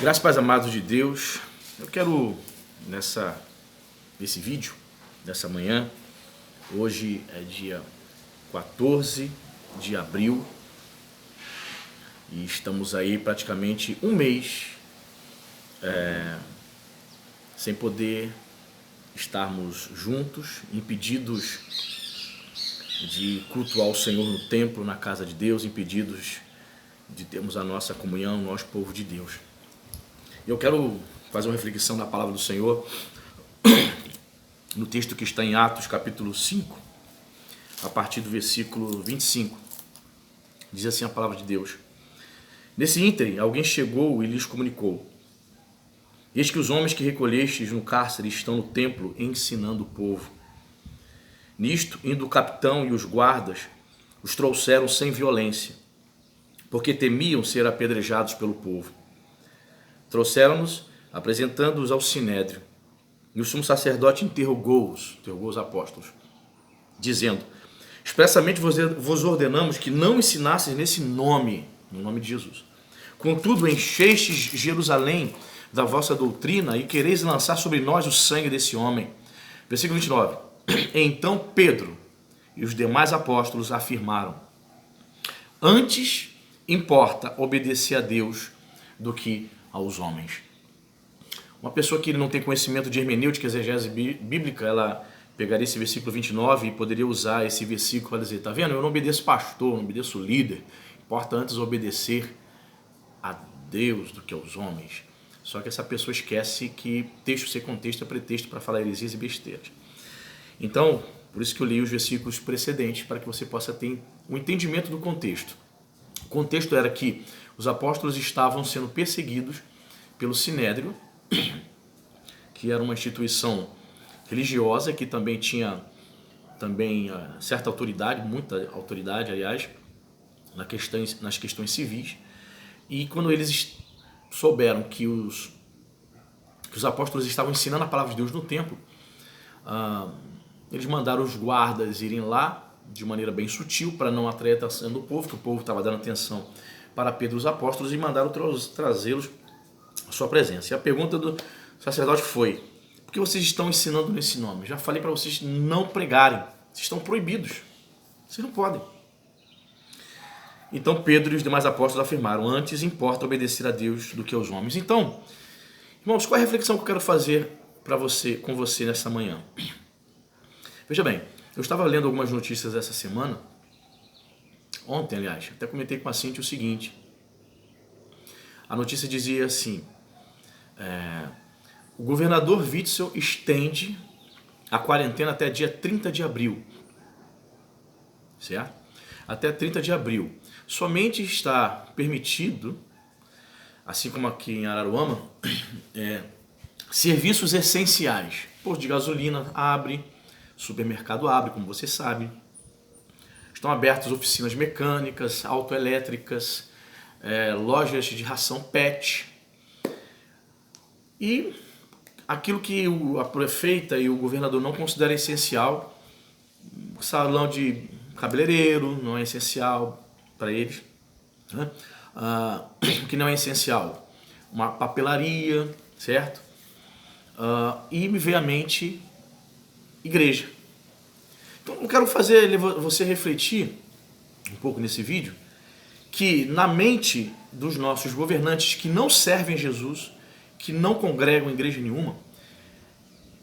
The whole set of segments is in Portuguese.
Graças e paz, amados de Deus. Eu quero, nesse vídeo, dessa manhã, hoje é dia 14 de abril e estamos aí praticamente um mês sem poder estarmos juntos, impedidos de cultuar o Senhor no templo, na casa de Deus, impedidos de termos a nossa comunhão, nós, povo de Deus. Eu quero fazer uma reflexão na palavra do Senhor no texto que está em Atos capítulo 5, a partir do versículo 25. Diz assim a palavra de Deus: Nesse ínterim, alguém chegou e lhes comunicou: Eis que os homens que recolhestes no cárcere estão no templo ensinando o povo. Nisto, indo o capitão e os guardas, os trouxeram sem violência, porque temiam ser apedrejados pelo povo. Trouxeram-nos, apresentando-os ao sinédrio. E o sumo sacerdote interrogou os apóstolos, dizendo: Expressamente vos ordenamos que não ensinasseis nesse nome, no nome de Jesus. Contudo, enchestes Jerusalém da vossa doutrina e quereis lançar sobre nós o sangue desse homem. Versículo 29. Então Pedro e os demais apóstolos afirmaram: Antes importa obedecer a Deus do que aos homens. Uma pessoa que não tem conhecimento de hermenêutica, exegese bíblica, ela pegaria esse versículo 29 e poderia usar esse versículo para dizer: tá vendo? Eu não obedeço pastor, não obedeço líder. Importa antes obedecer a Deus do que aos homens. Só que essa pessoa esquece que texto sem contexto é pretexto para falar heresias e besteiras. Então, por isso que eu li os versículos precedentes, para que você possa ter um entendimento do contexto. O contexto era que os apóstolos estavam sendo perseguidos pelo Sinédrio, que era uma instituição religiosa que também tinha certa autoridade, muita autoridade, aliás, nas questões civis. E quando eles souberam que os apóstolos estavam ensinando a palavra de Deus no templo, eles mandaram os guardas irem lá de maneira bem sutil para não atrair a atenção do povo, que o povo estava dando atenção para Pedro e os apóstolos, e mandaram trazê-los à sua presença. E a pergunta do sacerdote foi: por que vocês estão ensinando nesse nome? Já falei para vocês não pregarem, vocês estão proibidos, vocês não podem. Então Pedro e os demais apóstolos afirmaram: antes importa obedecer a Deus do que aos homens. Então, irmãos, qual é a reflexão que eu quero fazer com você nessa manhã? Veja bem, eu estava lendo algumas notícias essa semana, ontem, aliás, até comentei com a Cintia o seguinte. A notícia dizia assim: o governador Witzel estende a quarentena até dia 30 de abril. Certo? Até 30 de abril. Somente está permitido, assim como aqui em Araruama, serviços essenciais. Posto de gasolina abre, supermercado abre, como você sabe. Estão abertas oficinas mecânicas, autoelétricas, lojas de ração PET. E aquilo que a prefeita e o governador não consideram essencial, salão de cabeleireiro não é essencial para eles, né? O que não é essencial, uma papelaria, certo? E me veio à mente igreja. Então eu quero fazer você refletir um pouco nesse vídeo, que na mente dos nossos governantes que não servem Jesus, que não congregam em igreja nenhuma,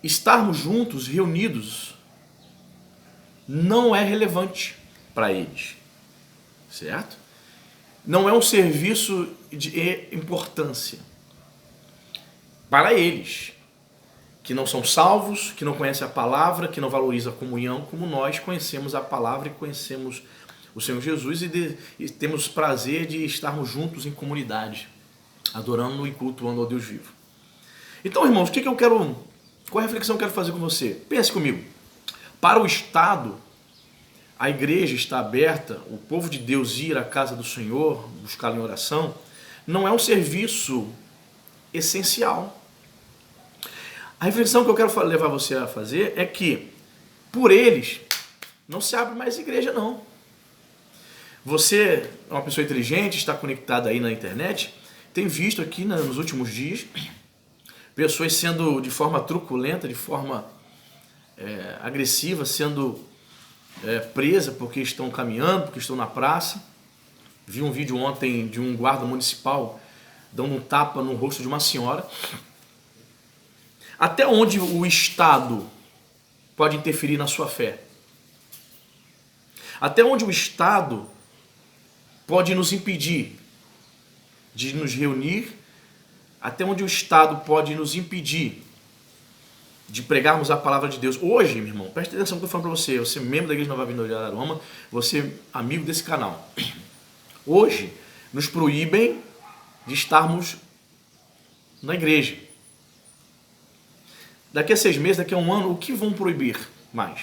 estarmos juntos, reunidos, não é relevante para eles, certo? Não é um serviço de importância para eles, que não são salvos, que não conhecem a palavra, que não valorizam a comunhão, como nós conhecemos a palavra e conhecemos o Senhor Jesus e temos prazer de estarmos juntos em comunidade, adorando e cultuando ao Deus vivo. Então, irmãos, qual a reflexão que eu quero fazer com você? Pense comigo. Para o Estado, a igreja está aberta, o povo de Deus ir à casa do Senhor, buscá-lo em oração, não é um serviço essencial. A reflexão que eu quero levar você a fazer é que, por eles, não se abre mais igreja, não. Você é uma pessoa inteligente, está conectado aí na internet, tem visto aqui, né, nos últimos dias pessoas sendo de forma truculenta, de forma agressiva, sendo presas porque estão caminhando, porque estão na praça. Vi um vídeo ontem de um guarda municipal dando um tapa no rosto de uma senhora. Até onde o Estado pode interferir na sua fé? Até onde o Estado pode nos impedir de nos reunir? Até onde o Estado pode nos impedir de pregarmos a palavra de Deus? Hoje, meu irmão, preste atenção no que eu estou falando para você. Você é membro da Igreja Nova Vinda de Araruama, você é amigo desse canal. Hoje, nos proíbem de estarmos na igreja. Daqui a 6 meses, daqui a um ano, o que vão proibir mais?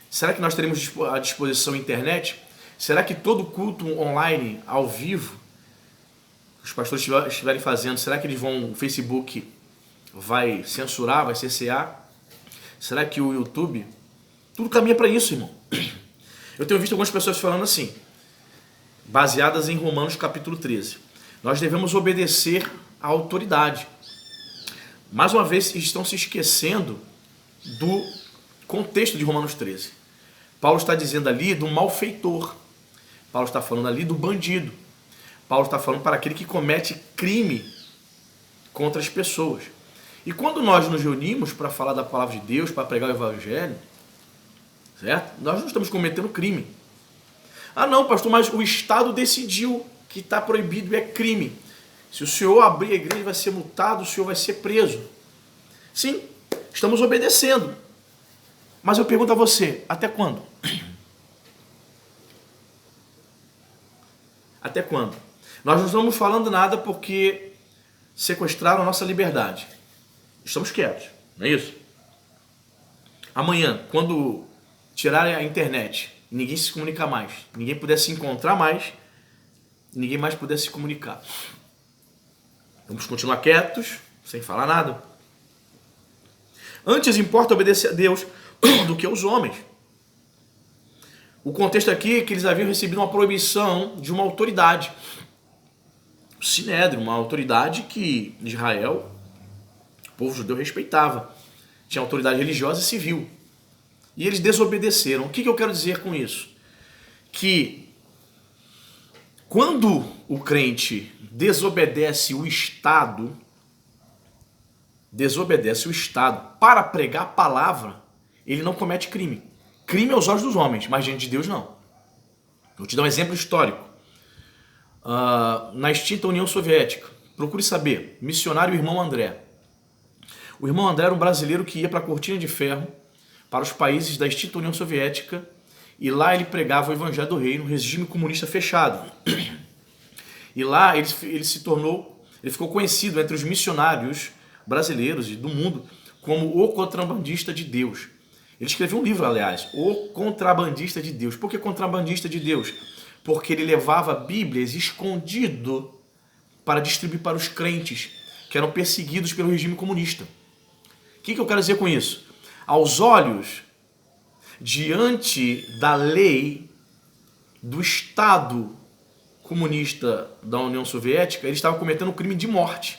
Será que nós teremos à disposição a internet? Será que todo culto online, ao vivo, os pastores estiverem fazendo, será que eles vão, o Facebook vai censurar, vai cercear? Será que o YouTube? Tudo caminha para isso, irmão. Eu tenho visto algumas pessoas falando assim, baseadas em Romanos capítulo 13. Nós devemos obedecer à autoridade. Mais uma vez, estão se esquecendo do contexto de Romanos 13. Paulo está dizendo ali do malfeitor. Paulo está falando ali do bandido. Paulo está falando para aquele que comete crime contra as pessoas. E quando nós nos reunimos para falar da palavra de Deus, para pregar o evangelho, certo? Nós não estamos cometendo crime. Ah não, pastor, mas o Estado decidiu que está proibido e é crime. Se o senhor abrir a igreja, vai ser multado, o senhor vai ser preso. Sim, estamos obedecendo. Mas eu pergunto a você, até quando? Até quando? Nós não estamos falando nada porque sequestraram a nossa liberdade. Estamos quietos, não é isso? Amanhã, quando tirarem a internet, ninguém se comunicar mais, ninguém puder se encontrar mais, ninguém mais puder se comunicar. Vamos continuar quietos, sem falar nada. Antes importa obedecer a Deus do que aos homens. O contexto aqui é que eles haviam recebido uma proibição de uma autoridade. O Sinédrio, uma autoridade que Israel, o povo judeu, respeitava. Tinha autoridade religiosa e civil. E eles desobedeceram. O que eu quero dizer com isso? Que quando o crente desobedece o Estado para pregar a palavra, ele não comete crime. Crime aos olhos dos homens, mas diante de Deus não. Vou te dar um exemplo histórico. Na extinta União Soviética, procure saber, missionário irmão André. O irmão André era um brasileiro que ia para a Cortina de Ferro, para os países da extinta União Soviética, e lá ele pregava o Evangelho do Reino, regime comunista fechado. E lá ele ficou conhecido entre os missionários brasileiros e do mundo como o contrabandista de Deus. Ele escreveu um livro, aliás, O Contrabandista de Deus. Por que contrabandista de Deus? Porque ele levava Bíblias escondido para distribuir para os crentes que eram perseguidos pelo regime comunista. O que eu quero dizer com isso? Aos olhos, diante da lei do Estado comunista da União Soviética, ele estava cometendo um crime de morte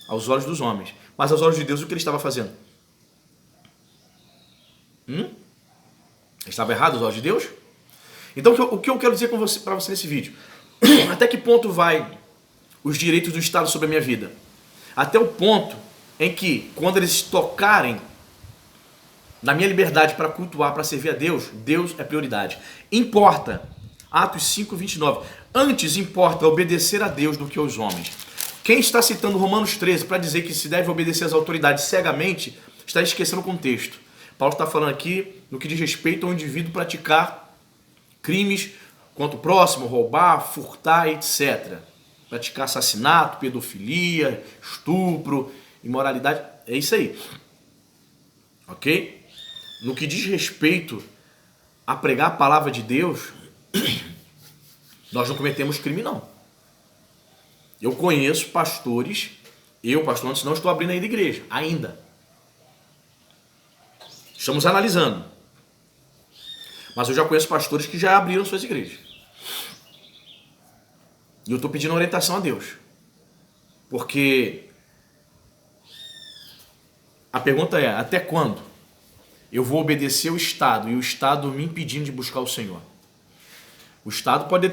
aos olhos dos homens. Mas aos olhos de Deus, o que ele estava fazendo? Ele estava errado aos olhos de Deus? Então, o que eu quero dizer para você nesse vídeo? Até que ponto vai os direitos do Estado sobre a minha vida? Até o ponto em que, quando eles tocarem na minha liberdade para cultuar, para servir a Deus, Deus é prioridade. Importa, Atos 5:29, antes importa obedecer a Deus do que aos homens. Quem está citando Romanos 13 para dizer que se deve obedecer às autoridades cegamente, está esquecendo o contexto. Paulo está falando aqui no que diz respeito ao indivíduo praticar crimes contra o próximo, roubar, furtar, etc. Praticar assassinato, pedofilia, estupro, imoralidade, é isso aí. Ok? No que diz respeito a pregar a palavra de Deus, nós não cometemos crime, não. Eu conheço pastores, pastor, antes não estou abrindo ainda igreja, ainda. Estamos analisando. Mas eu já conheço pastores que já abriram suas igrejas. E eu estou pedindo orientação a Deus. Porque a pergunta é, até quando eu vou obedecer o Estado e o Estado me impedindo de buscar o Senhor? O Estado pode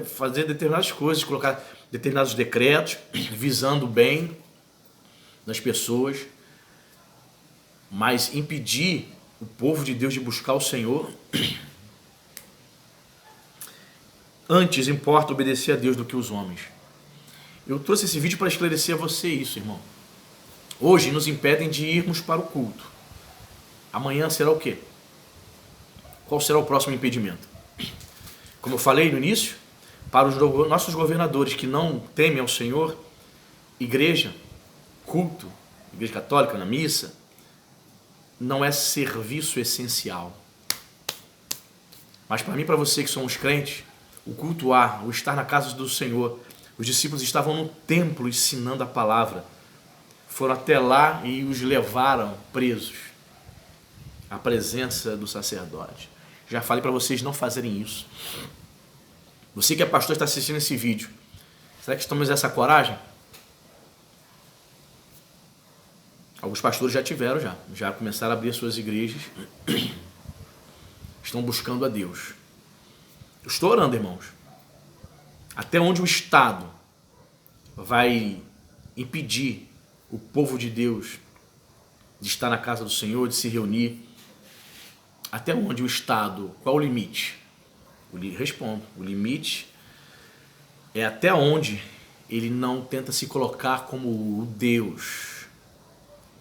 fazer determinadas coisas, colocar determinados decretos visando o bem das pessoas, mas impedir o povo de Deus de buscar o Senhor. Antes importa obedecer a Deus do que os homens. Eu trouxe esse vídeo para esclarecer a você isso, irmão. Hoje nos impedem de irmos para o culto. Amanhã será o quê? Qual será o próximo impedimento? Como eu falei no início, para os nossos governadores que não temem ao Senhor, igreja, culto, igreja católica, na missa, não é serviço essencial. Mas para mim e para você que somos crentes, o cultuar, o estar na casa do Senhor, os discípulos estavam no templo ensinando a palavra, foram até lá e os levaram presos à presença do sacerdote. Já falei para vocês não fazerem isso. Você que é pastor está assistindo esse vídeo, será que estamos essa coragem? Alguns pastores já tiveram, já começaram a abrir suas igrejas, estão buscando a Deus. Eu estou orando, irmãos. Até onde o Estado vai impedir o povo de Deus de estar na casa do Senhor, de se reunir? Até onde o Estado, qual o limite? Respondo, o limite é até onde ele não tenta se colocar como o Deus.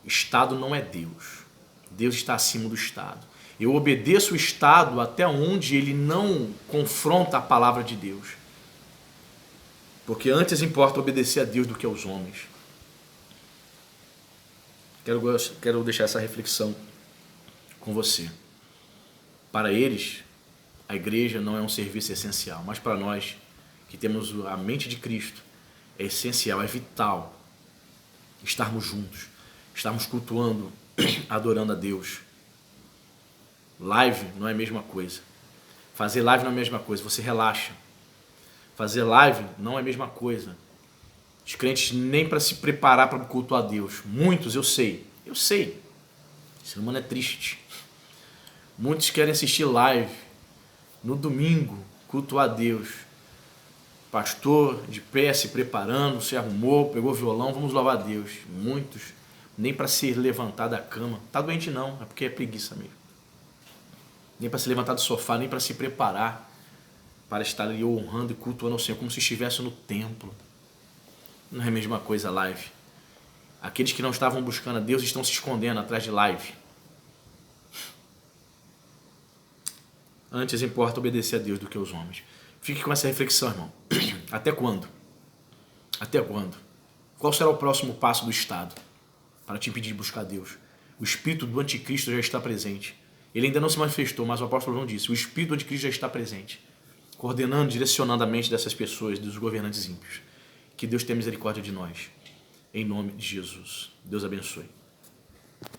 O Estado não é Deus. Deus está acima do Estado. Eu obedeço o Estado até onde ele não confronta a palavra de Deus. Porque antes importa obedecer a Deus do que aos homens. Quero deixar essa reflexão com você. Para eles, a igreja não é um serviço essencial, mas para nós, que temos a mente de Cristo, é essencial, é vital estarmos juntos, estarmos cultuando, adorando a Deus. Live não é a mesma coisa. Fazer live não é a mesma coisa, você relaxa. Fazer live não é a mesma coisa. Os crentes nem para se preparar para cultuar a Deus. Muitos, eu sei. O ser humano é triste. Muitos querem assistir live no domingo, cultuar a Deus. Pastor de pé, se preparando, se arrumou, pegou o violão, vamos louvar a Deus. Muitos, nem para se levantar da cama. Tá doente não, é porque é preguiça mesmo. Nem para se levantar do sofá, nem para se preparar para estar ali honrando e cultuando ao Senhor, como se estivesse no templo. Não é a mesma coisa live. Aqueles que não estavam buscando a Deus estão se escondendo atrás de live. Antes importa obedecer a Deus do que aos homens. Fique com essa reflexão, irmão. Até quando? Até quando? Qual será o próximo passo do Estado para te impedir de buscar Deus? O espírito do anticristo já está presente. Ele ainda não se manifestou, mas o apóstolo João disse, o espírito do anticristo já está presente, coordenando, direcionando a mente dessas pessoas, dos governantes ímpios. Que Deus tenha misericórdia de nós. Em nome de Jesus. Deus abençoe.